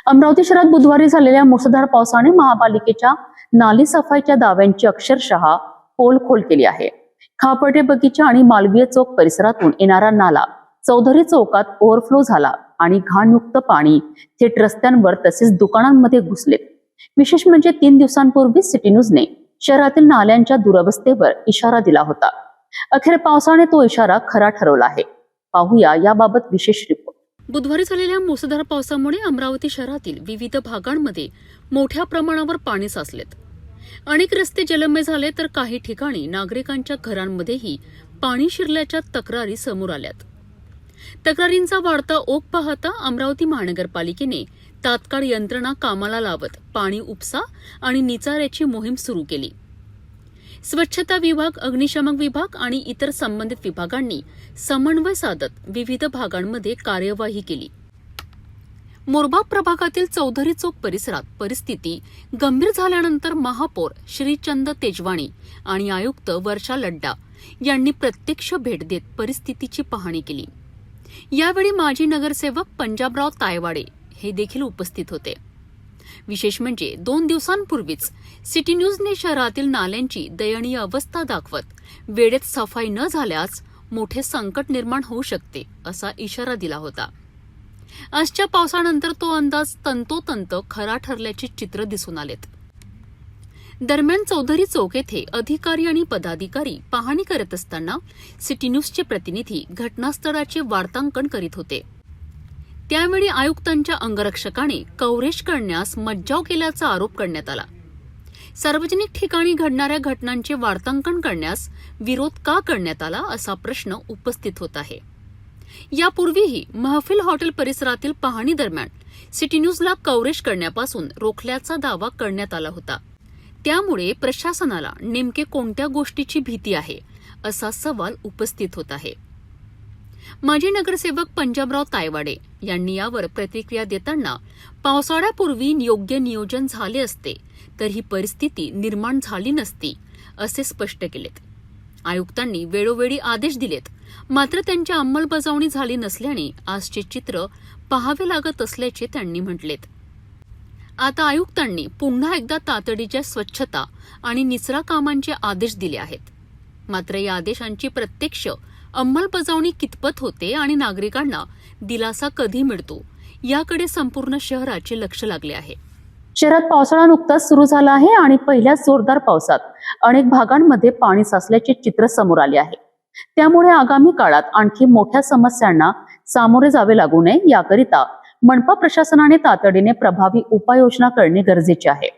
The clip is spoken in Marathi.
अमरावती शहरात बुधवारी झालेल्या मुसळधार पावसाने महापालिकेच्या नाली सफाईच्या दाव्यांची अक्षरशः पोलखोल केली आहे. खापर्डे बगीचा आणि मालवीय चौक परिसरातून येणारा नाला चौधरी चौकात ओव्हरफ्लो झाला आणि घाणयुक्त पाणी थेट रस्त्यांवर तसेच दुकानांमध्ये घुसले. विशेष म्हणजे 3 दिवसांपूर्वी सिटी न्यूजने शहरातील नाल्यांच्या दुरवस्थेवर इशारा दिला होता. अखेर पावसाने तो इशारा खरा ठरवला आहे. पाहूया याबाबत विशेष रिपोर्ट. बुधवारी झालेल्या मुसळधार पावसामुळे अमरावती शहरातील विविध भागांमध्ये मोठ्या प्रमाणावर पाणी साचलेत. अनेक रस्ते जलमय झाले तर काही ठिकाणी नागरिकांच्या घरांमध्येही पाणी शिरल्याच्या तक्रारी समोर आल्यात. तक्रारींचा वाढता ओघ पाहता अमरावती महानगरपालिकेने तात्काळ यंत्रणा कामाला लावत पाणी उपसा आणि निचाऱ्याची मोहीम सुरू केली. स्वच्छता विभाग, अग्निशमन विभाग आणि इतर संबंधित विभागांनी समन्वय साधत विविध भागांमध्ये कार्यवाही केली. मोरबाग प्रभागातील चौधरी चौक परिसरात परिस्थिती गंभीर झाल्यानंतर महापौर श्रीचंद तेजवाणी आणि आयुक्त वर्षा लड्डा यांनी प्रत्यक्ष भेट देत परिस्थितीची पाहणी केली. यावेळी माजी नगरसेवक पंजाबराव तायवाडे हे देखील उपस्थित होते. विशेष म्हणजे 2 दिवसांपूर्वीच सिटी न्यूजने शहरातील नाल्यांची दयनीय अवस्था दाखवत वेळेत सफाई न झाल्यास मोठे संकट निर्माण होऊ शकते असा इशारा दिला होता. आजच्या पावसानंतर तो अंदाज तंतोतंत खरा ठरल्याचे चित्र दिसून आलेत. दरम्यान चौधरी चौक येथे अधिकारी आणि पदाधिकारी पाहणी करत असताना सिटी न्यूजचे प्रतिनिधी घटनास्थळाचे वार्तांकन करीत होते. त्यावेळी आयुक्तांच्या अंगरक्षकाने कव्हरेज करण्यास मज्जाव केल्याचा आरोप करण्यात आला. सार्वजनिक ठिकाणी घडणाऱ्या घटनांचे वार्तांकन करण्यास विरोध का करण्यात आला असा प्रश्न उपस्थित होत आहे. यापूर्वीही महफिल हॉटेल परिसरातील पाहणी दरम्यान सिटी न्यूजला कव्हरेज करण्यापासून रोखल्याचा दावा करण्यात आला होता. त्यामुळे प्रशासनाला नेमके कोणत्या गोष्टीची भीती आहे असा सवाल उपस्थित होत आहे. माजी नगरसेवक पंजाबराव तायवाडे यांनी यावर प्रतिक्रिया देताना पावसाळ्यापूर्वी योग्य नियोजन झाले असते तर ही परिस्थिती निर्माण झाली नसती असे स्पष्ट केलेत. आयुक्तांनी वेळोवेळी आदेश दिलेत, मात्र त्यांची अंमलबजावणी झाली नसल्याने आजचे चित्र पाहावे लागत असल्याचे त्यांनी म्हटलेत. आता आयुक्तांनी पुन्हा एकदा तातडीच्या स्वच्छता आणि निचरा कामांचे आदेश दिले आहेत. मात्र या आदेशांची प्रत्यक्ष अंमलबजावणी कितपत होते आणि नागरिकांना दिलासा कधी मिळतो याकडे संपूर्ण शहराचे लक्ष लागले आहे. शहरात पावसाळा नुकताच सुरू झाला आहे आणि पहिल्याच जोरदार पावसात अनेक भागांमध्ये पाणी साचल्याचे चित्र समोर आले आहे. त्यामुळे आगामी काळात आणखी मोठ्या समस्यांना सामोरे जावे लागू नये याकरिता मनपा प्रशासनाने तातडीने प्रभावी उपाययोजना करणे गरजेचे आहे.